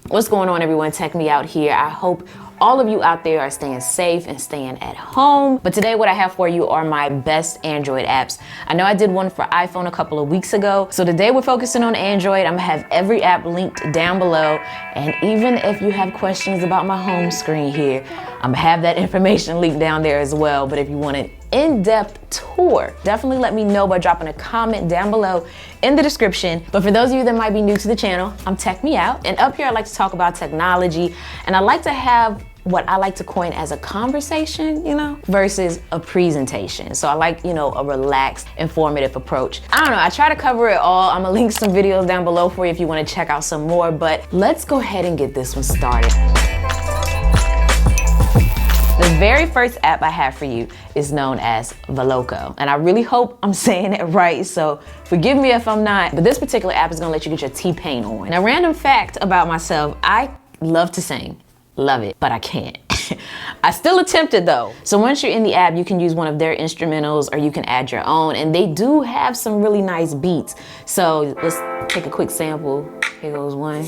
What's going on, everyone? Tech Me Out here. I hope all of you out there are staying safe and staying at home. But today what I have for you are my best Android apps. I know I did one for iPhone a couple of weeks ago. So today we're focusing on Android. I'm gonna have every app linked down below. And even if you have questions about my home screen here, I'm gonna have that information linked down there as well. But if you want an in-depth tour, definitely let me know by dropping a comment down below in the description. But for those of you that might be new to the channel, I'm Tech Me Out, and up here I like to talk about technology, and I like to have what I like to coin as a conversation, versus a presentation. So I like, a relaxed, informative approach. I don't know, I try to cover it all. I'm gonna link some videos down below for you if you wanna check out some more, but let's go ahead and get this one started. The very first app I have for you is known as Loco, and I really hope I'm saying it right, so forgive me if I'm not, but this particular app is gonna let you get your T-Pain on. Now, random fact about myself, I love to sing, love it, but I can't. I still attempted though. So once you're in the app, you can use one of their instrumentals or you can add your own, and they do have some really nice beats. So let's take a quick sample. Here goes one.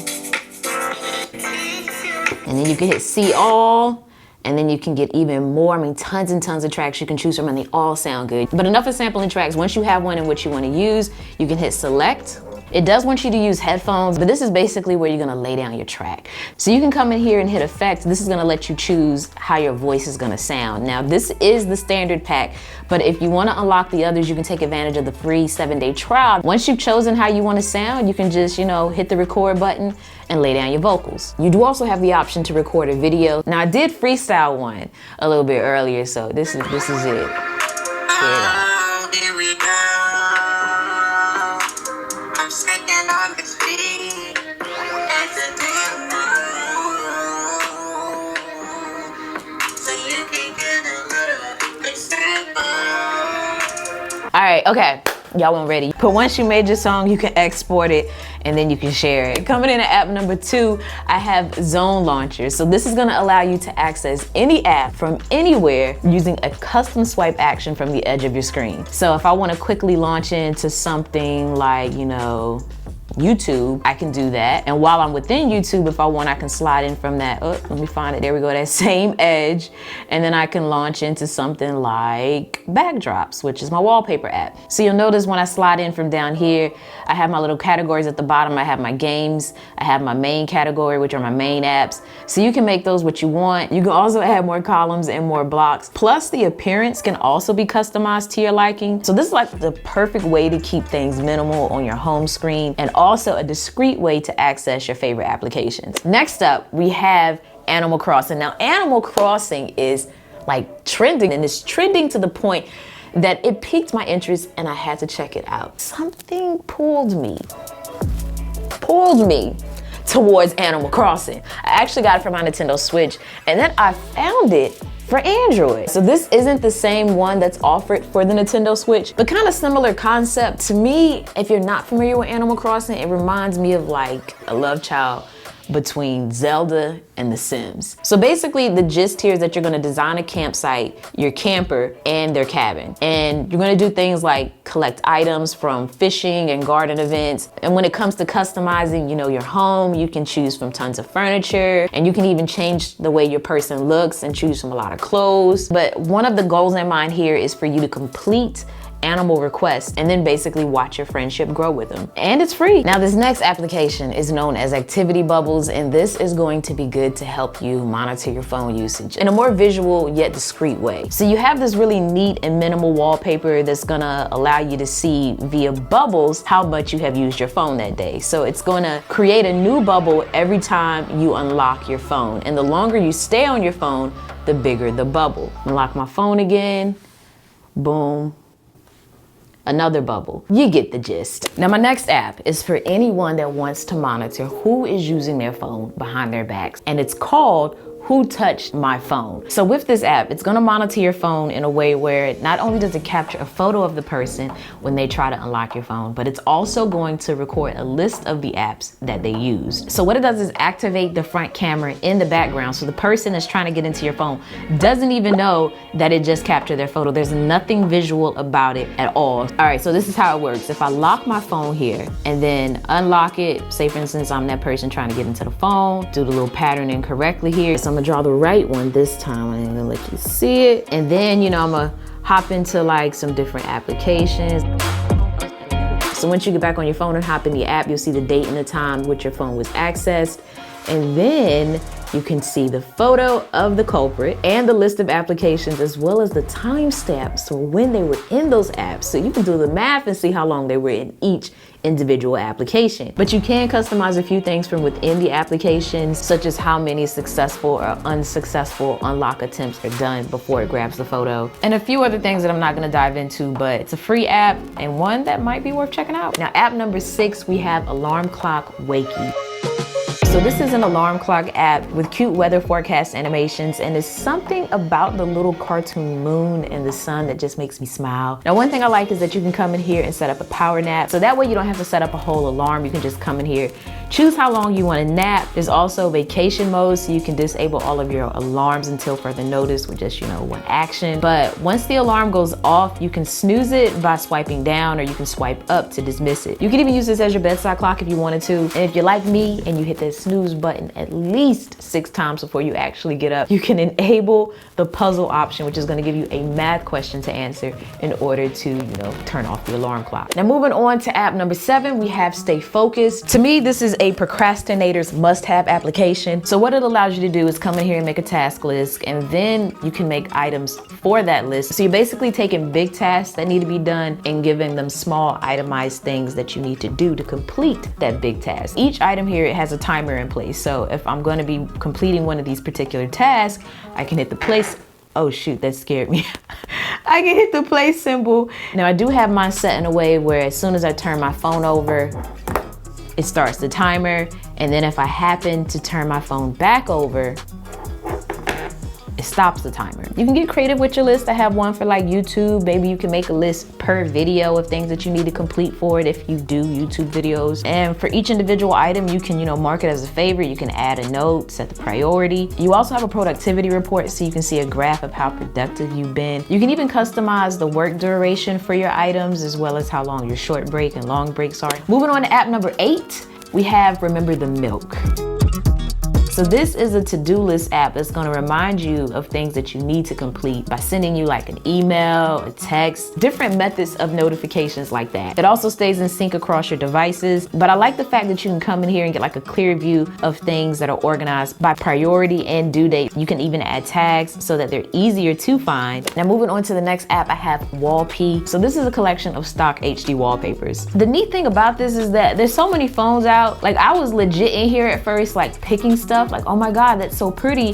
And then you can hit see all. And then you can get even more. I mean, tons and tons of tracks you can choose from, and they all sound good. But enough of sampling tracks. Once you have one in which you want to use, you can hit select. It does want you to use headphones, but this is basically where you're gonna lay down your track. So you can come in here and hit effect. This is gonna let you choose how your voice is gonna sound. Now, this is the standard pack, but if you wanna unlock the others, you can take advantage of the free 7-day trial. Once you've chosen how you wanna sound, you can just, hit the record button and lay down your vocals. You do also have the option to record a video. Now, I did freestyle one a little bit earlier, so this is it. All right, okay, y'all weren't ready. But once you made your song, you can export it and then you can share it. Coming in at app number 2, I have Zone Launcher. So this is gonna allow you to access any app from anywhere using a custom swipe action from the edge of your screen. So if I wanna quickly launch into something like, YouTube, I can do that. And while I'm within YouTube, if I want, I can slide in from that, let me find it, there we go, that same edge. And then I can launch into something like Backdrops, which is my wallpaper app. So you'll notice when I slide in from down here, I have my little categories at the bottom. I have my games, I have my main category, which are my main apps. So you can make those what you want. You can also add more columns and more blocks. Plus the appearance can also be customized to your liking. So this is like the perfect way to keep things minimal on your home screen, and also a discreet way to access your favorite applications. Next up, we have Animal Crossing. Now, Animal Crossing is like trending, and it's trending to the point that it piqued my interest and I had to check it out. Something pulled me towards Animal Crossing. I actually got it for my Nintendo Switch, and then I found it for Android. So this isn't the same one that's offered for the Nintendo Switch, but kind of similar concept. To me, if you're not familiar with Animal Crossing, it reminds me of like a love child between Zelda and The Sims. So basically the gist here is that you're gonna design a campsite, your camper, and their cabin. And you're gonna do things like collect items from fishing and garden events. And when it comes to customizing, your home, you can choose from tons of furniture, and you can even change the way your person looks and choose from a lot of clothes. But one of the goals in mind here is for you to complete animal requests and then basically watch your friendship grow with them. And it's free. Now, this next application is known as Activity Bubbles, and this is going to be good to help you monitor your phone usage in a more visual yet discreet way. So you have this really neat and minimal wallpaper that's gonna allow you to see via bubbles how much you have used your phone that day. So it's gonna create a new bubble every time you unlock your phone. And the longer you stay on your phone, the bigger the bubble. Unlock my phone again, boom. Another bubble. You get the gist. Now, my next app is for anyone that wants to monitor who is using their phone behind their backs, and it's called who touched my phone. So with this app, it's gonna monitor your phone in a way where not only does it capture a photo of the person when they try to unlock your phone, but it's also going to record a list of the apps that they used. So what it does is activate the front camera in the background. So the person that's trying to get into your phone doesn't even know that it just captured their photo. There's nothing visual about it at all. All right, so this is how it works. If I lock my phone here and then unlock it, say for instance, I'm that person trying to get into the phone, do the little pattern incorrectly here. So I'm gonna draw the right one this time. I'm gonna let you see it. And then, you know, I'm gonna hop into like some different applications. So once you get back on your phone and hop in the app, you'll see the date and the time which your phone was accessed. And then you can see the photo of the culprit and the list of applications, as well as the timestamps for when they were in those apps. So you can do the math and see how long they were in each individual application. But you can customize a few things from within the applications, such as how many successful or unsuccessful unlock attempts are done before it grabs the photo, and a few other things that I'm not gonna dive into, but it's a free app and one that might be worth checking out. Now, app number 6, we have Alarm Clock Wakey. So this is an alarm clock app with cute weather forecast animations, and there's something about the little cartoon moon and the sun that just makes me smile. Now, one thing I like is that you can come in here and set up a power nap. So that way you don't have to set up a whole alarm. You can just come in here, choose how long you want to nap. There's also vacation mode, so you can disable all of your alarms until further notice with just, you know, one action. But once the alarm goes off, you can snooze it by swiping down, or you can swipe up to dismiss it. You can even use this as your bedside clock if you wanted to. And if you're like me and you hit this snooze button at least 6 times before you actually get up, you can enable the puzzle option, which is going to give you a math question to answer in order to, you know, turn off the alarm clock. Now, moving on to app number 7, we have Stay Focused. To me, this is a procrastinator's must-have application. So what it allows you to do is come in here and make a task list, and then you can make items for that list. So you're basically taking big tasks that need to be done and giving them small itemized things that you need to do to complete that big task. Each item here, it has a timer in place. So if I'm going to be completing one of these particular tasks, I can hit the place. Oh shoot, that scared me. I can hit the play symbol. Now, I do have mine set in a way where as soon as I turn my phone over, it starts the timer. And then if I happen to turn my phone back over, it stops the timer. You can get creative with your list. I have one for like YouTube. Maybe you can make a list per video of things that you need to complete for it if you do YouTube videos. And for each individual item, you can, you know, mark it as a favorite. You can add a note, set the priority. You also have a productivity report, so you can see a graph of how productive you've been. You can even customize the work duration for your items, as well as how long your short break and long breaks are. Moving on to app number 8, we have Remember the Milk. So this is a to-do list app that's gonna remind you of things that you need to complete by sending you like an email, a text, different methods of notifications like that. It also stays in sync across your devices, but I like the fact that you can come in here and get like a clear view of things that are organized by priority and due date. You can even add tags so that they're easier to find. Now, moving on to the next app, I have Wolpe. So this is a collection of stock HD wallpapers. The neat thing about this is that there's so many phones out. Like, I was legit in here at first, like picking stuff, like, oh my God, that's so pretty.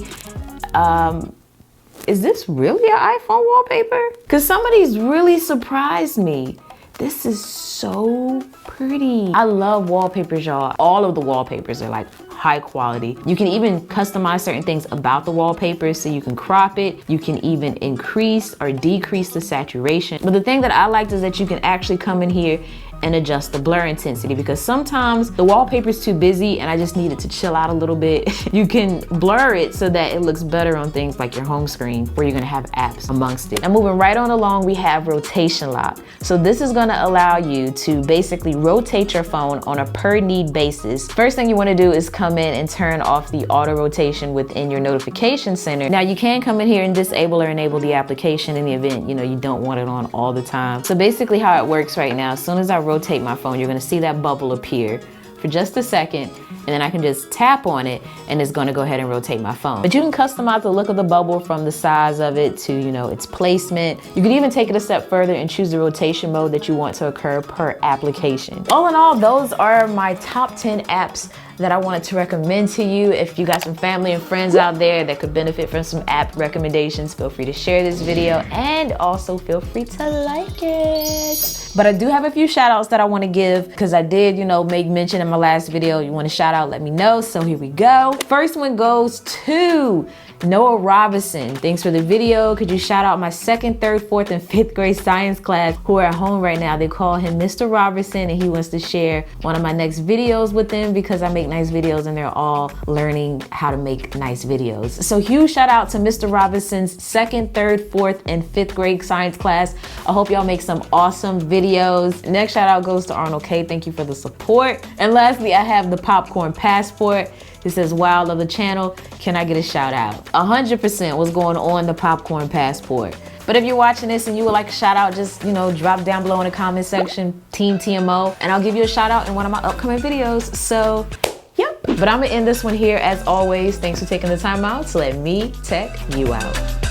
Is this really an iPhone wallpaper? Because some of these really surprised me. This is so pretty. I love wallpapers, y'all. All of the wallpapers are like high quality. You can even customize certain things about the wallpaper, so you can crop it. You can even increase or decrease the saturation. But the thing that I liked is that you can actually come in here and adjust the blur intensity, because sometimes the wallpaper's too busy and I just need it to chill out a little bit. You can blur it so that it looks better on things like your home screen where you're gonna have apps amongst it. And moving right on along, we have Rotational. So this is gonna allow you to basically rotate your phone on a per need basis. First thing you wanna do is come in and turn off the auto rotation within your notification center. Now, you can come in here and disable or enable the application in the event, you know, you don't want it on all the time. So basically how it works right now, as soon as I rotate my phone, you're gonna see that bubble appear for just a second, and then I can just tap on it and it's gonna go ahead and rotate my phone. But you can customize the look of the bubble from the size of it to, you know, its placement. You can even take it a step further and choose the rotation mode that you want to occur per application. All in all, those are my top 10 apps that I wanted to recommend to you. If you got some family and friends out there that could benefit from some app recommendations, feel free to share this video and also feel free to like it. But I do have a few shout outs that I want to give because I did, make mention in my last video. You want to shout out, let me know. So here we go. First one goes to Noah Robinson. Thanks for the video. Could you shout out my 2nd, 3rd, 4th, and 5th grade science class who are at home right now? They call him Mr. Robinson and he wants to share one of my next videos with them because I make nice videos and they're all learning how to make nice videos. So huge shout out to Mr. Robinson's 2nd, 3rd, 4th, and 5th grade science class. I hope y'all make some awesome videos. Next shout out goes to Arnold K. Thank you for the support. And lastly, I have the Popcorn Passport. It says, wow, love the channel. Can I get a shout out? 100% what's going on the Popcorn Passport. But if you're watching this and you would like a shout out, just, drop down below in the comment section, Team TMO, and I'll give you a shout out in one of my upcoming videos. So, yep. But I'm gonna end this one here as always. Thanks for taking the time out to let me tech you out.